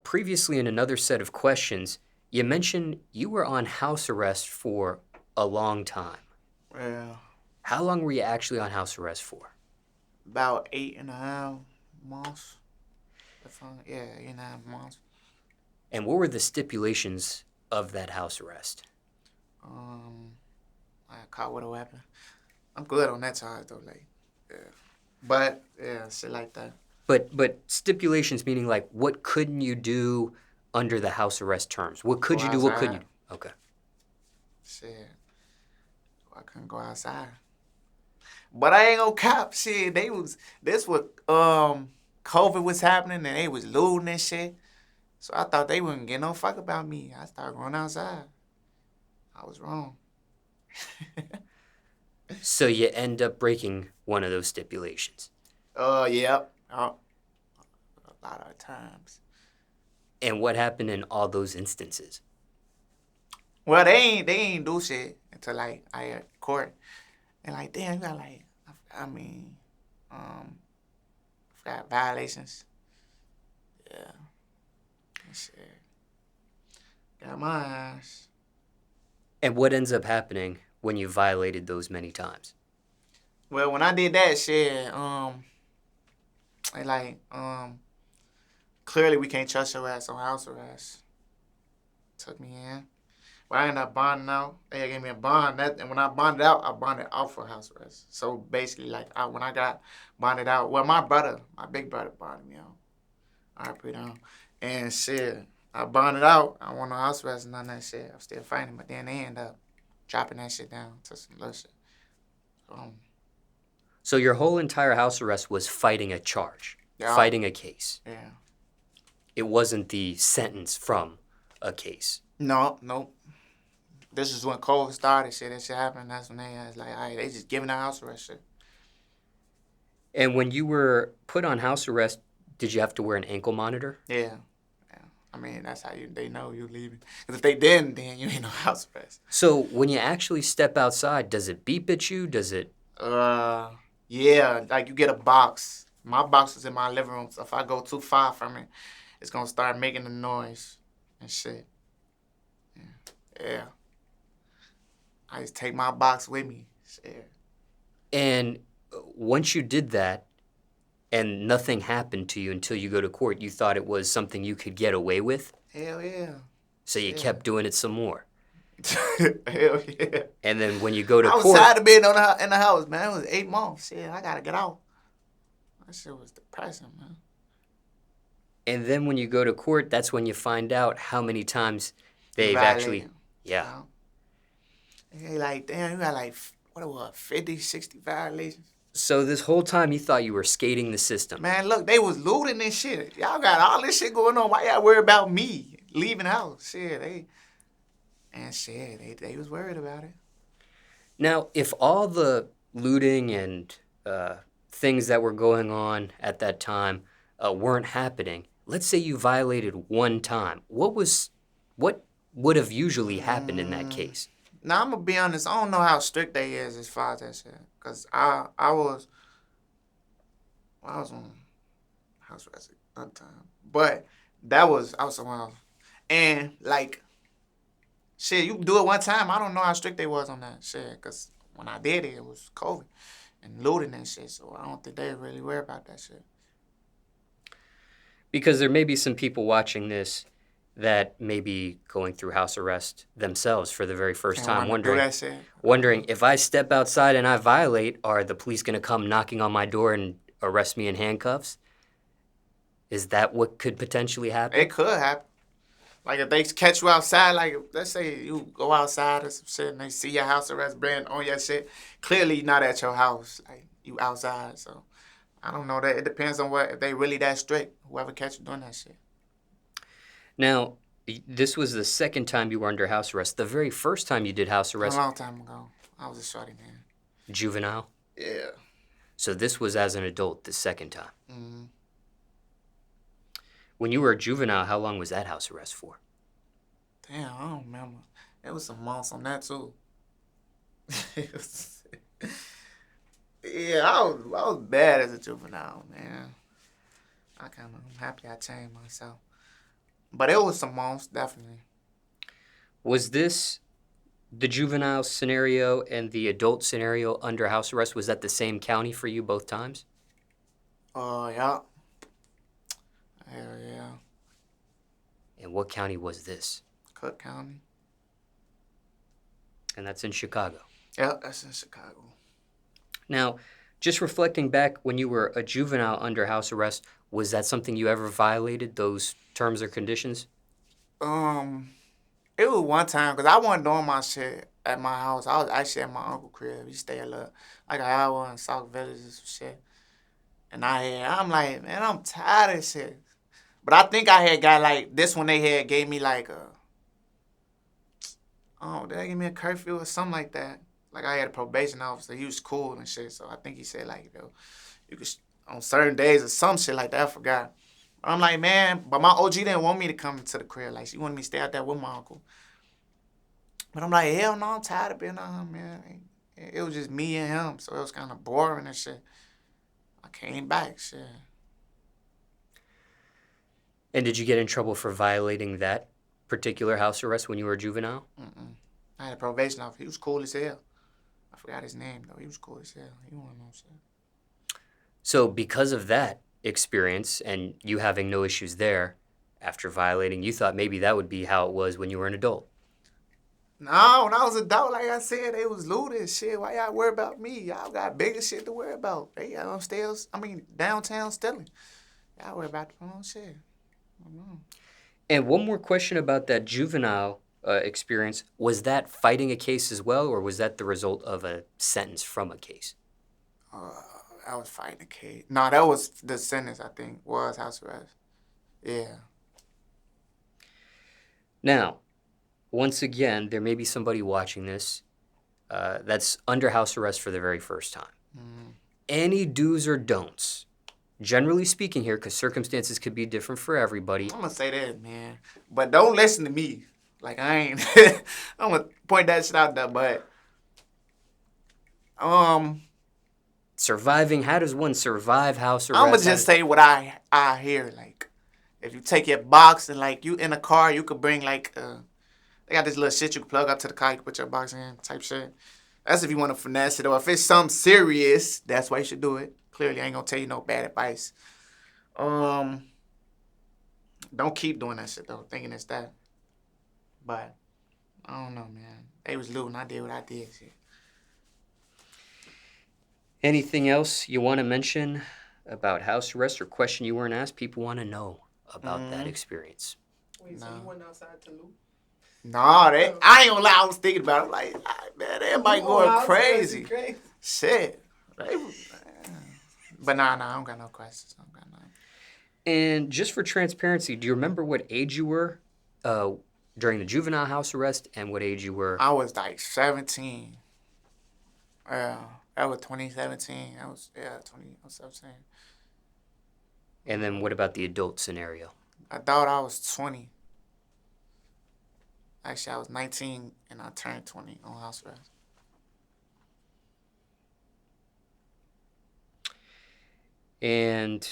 previously in another set of questions, you mentioned you were on house arrest for a long time. Well, How long were you actually on house arrest for? about 8.5 months. Yeah, 8.5 months. And what were the stipulations of that house arrest? Um, I got caught with a weapon. I'm good on that charge though, like, yeah. But yeah, shit like that. But stipulations meaning like what couldn't you do under the house arrest terms? What could Go you do? What couldn't you outside. do? Okay. Shit, I couldn't go outside. But I ain't gonna cop. Shit, this was COVID was happening and they was looting and shit. So I thought they wouldn't get no fuck about me. I started going outside. I was wrong. So you end up breaking one of those stipulations. Yep. A lot of times. And what happened in all those instances? Well, they ain't do shit until like I at court. And like, damn, you got like, I mean, got violations. Yeah. And shit. Got my ass. And what ends up happening when you violated those many times? Well, when I did that shit, they like, clearly we can't trust your ass on house arrest. Took me in. But I ended up bonding out. They gave me a bond. And when I bonded out, I bonded out for house arrest. So basically, like, when I got bonded out, well, my big brother bonded me out. I put down. And shit, I bonded out. I want no house arrest and none of that shit. I'm still fighting, but then they end up dropping that shit down to some little shit. So your whole entire house arrest was fighting a charge, Yeah. fighting a case. Yeah. It wasn't the sentence from a case. No, nope. This is when COVID started, shit. That shit happened. That's when they was like, all right, they just giving out house arrest shit. And when you were put on house arrest, did you have to wear an ankle monitor? Yeah. I mean, that's how they know you leaving. Because if they didn't, then you ain't no house arrest. So when you actually step outside, does it beep at you? Does it? Yeah, like you get a box. My box is in my living room, so if I go too far from it, it's gonna start making a noise and shit. Yeah. I just take my box with me. Shit. And once you did that and nothing happened to you until you go to court, you thought it was something you could get away with? Hell yeah. So you kept doing it some more. Hell yeah. And then when you go to I was court... tired of being in the house, man. It was 8 months. Shit, I gotta get out. That shit was depressing, man. And then when you go to court, that's when you find out how many times they've Violating. actually... Yeah. They like, damn, you got like, 50, 60 violations? So this whole time you thought you were skating the system. Man, look, they was looting and shit. Y'all got all this shit going on. Why y'all worry about me leaving the house? Shit, they was worried about it. Now, if all the looting and things that were going on at that time weren't happening, let's say you violated one time. What would have usually happened in that case? Now, I'm going to be honest. I don't know how strict they is as far as that shit. Because I was on house arrest at one time. But I was somewhere else. And, like, shit, you do it one time. I don't know how strict they was on that shit. Because when I did it, it was COVID and looting and shit. So I don't think they really worry about that shit. Because there may be some people watching this that may be going through house arrest themselves for the very first time, wondering if I step outside and I violate, are the police going to come knocking on my door and arrest me in handcuffs? Is that what could potentially happen? It could happen. Like if they catch you outside, like let's say you go outside or some shit and they see your house arrest brand on your shit, clearly you're not at your house. Like you outside, so I don't know that. It depends on if they really that strict, whoever catch you doing that shit. Now, this was the second time you were under house arrest. The very first time you did house arrest... A long time ago. I was a shorty, man. Juvenile? Yeah. So this was as an adult the second time. Mm-hmm. When you were a juvenile, how long was that house arrest for? Damn, I don't remember. It was some months on that, too. Yeah, I was bad as a juvenile, man. I'm happy I changed myself. But it was some months, definitely. Was this the juvenile scenario and the adult scenario under house arrest? Was that the same county for you both times? Yeah. Hell yeah. And what county was this? Cook County. And that's in Chicago. Yeah, that's in Chicago. Now, just reflecting back when you were a juvenile under house arrest, was that something you ever violated, those terms or conditions? It was one time, because I wasn't doing my shit at my house. I was actually at my uncle's crib. He stayed like an hour in South Village or some shit. And I'm like, man, I'm tired of this shit. But I think I had got like, this one they had gave me like did they give me a curfew or something like that? Like I had a probation officer. He was cool and shit. So I think he said like, you could, on certain days or some shit like that. I forgot. I'm like, man, but my OG didn't want me to come to the crib. Like, she wanted me to stay out there with my uncle. But I'm like, hell no, I'm tired of being out here, man. It was just me and him, so it was kind of boring and shit. I came back, shit. And did you get in trouble for violating that particular house arrest when you were a juvenile? I had a probation officer. He was cool as hell. I forgot his name, though. He was cool as hell. He wasn't no shit. So because of that experience and you having no issues there after violating, you thought maybe that would be how it was when you were an adult? No, when I was an adult, like I said, they was looting and shit. Why y'all worry about me? Y'all got bigger shit to worry about. They got upstairs, downtown stealing. Y'all worry about their own shit. And one more question about that juvenile experience. Was that fighting a case as well, or was that the result of a sentence from a case? I was fighting a case. No, that was the sentence, I think, was house arrest. Yeah. Now, once again, there may be somebody watching this that's under house arrest for the very first time. Any do's or don'ts? Generally speaking here, because circumstances could be different for everybody. I'm going to say that, man. But don't listen to me. Like, I ain't... I'm going to point that shit out there, but... Surviving, how does one survive house arrest? I'm going to just say what I hear. Like, if you take your box and, like, you in a car, you could bring, like... they got this little shit you can plug up to the car, you can put your box in, type shit. That's if you want to finesse it. Or if it's something serious, that's why you should do it. Clearly, I ain't going to tell you no bad advice. Don't keep doing that shit, though, thinking it's that. But, I don't know, man. They was looting. I did what I did, shit. Anything else you want to mention about house arrest or question you weren't asked? People want to know about that experience. Wait, so you went outside to loot? Nah, I ain't gonna lie. I was thinking about it. I'm like, man, everybody going crazy. Shit. But nah, I don't got no questions. And just for transparency, do you remember what age you were during the juvenile house arrest and what age you were? I was like 17. That was 2017. I was 17. And then what about the adult scenario? I thought I was 20. Actually, I was 19 and I turned 20 on house arrest. And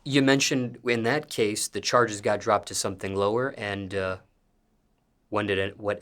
you mentioned in that case the charges got dropped to something lower, and what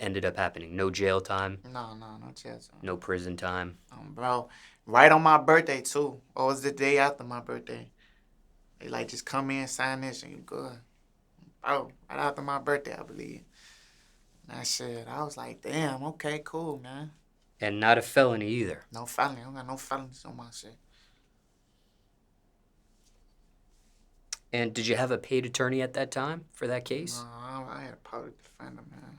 ended up happening? No jail time? No jail time. No prison time? Bro, right on my birthday, too. Or was the day after my birthday. They like, just come in, sign this, and you good. Bro, right after my birthday, I believe. And that shit, I was like, damn, okay, cool, man. And not a felony either? No felony. I don't got no felonies on my shit. And did you have a paid attorney at that time for that case? No, I had a public defender, man.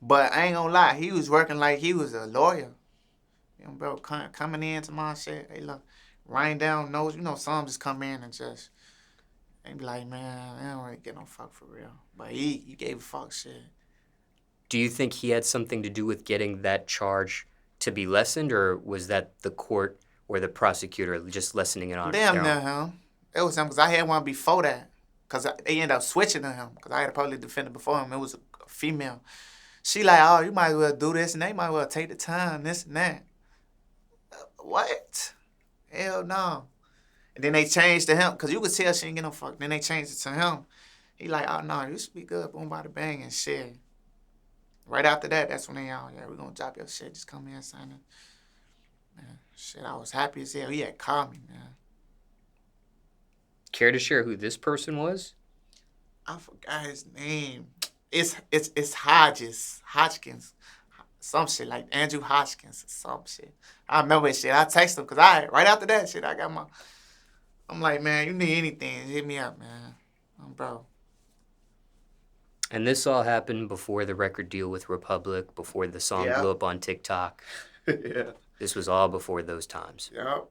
But I ain't gonna lie, he was working like he was a lawyer. You know, bro, coming into my shit, they look, writing down notes. You know, some just come in and just, they be like, man, I don't really get no fuck for real. But he gave a fuck shit. Do you think he had something to do with getting that charge to be lessened, or was that the court or the prosecutor just lessening it on? Damn near him. It was him, because I had one before that. Because they ended up switching to him, because I had a public defender before him. It was a female. She like, oh, you might as well do this, and they might as well take the time, this and that. What? Hell no. And then they changed to him, because you could tell she ain't get no fuck. Then they changed it to him. He like, oh, no, you should be good. Boom, bada, bang, and shit. Right after that, that's when they all, yeah, we're going to drop your shit. Just come here and sign it. Man, shit, I was happy as hell. He had called me, man. Care to share who this person was? I forgot his name. It's Hodgkins. Some shit, like Andrew Hodgkins or some shit. I remember that shit. I texted him, because right after that shit, I'm like, man, you need anything, hit me up, man. Bro. And this all happened before the record deal with Republic, before the song blew up on TikTok. Yeah. This was all before those times. Yep.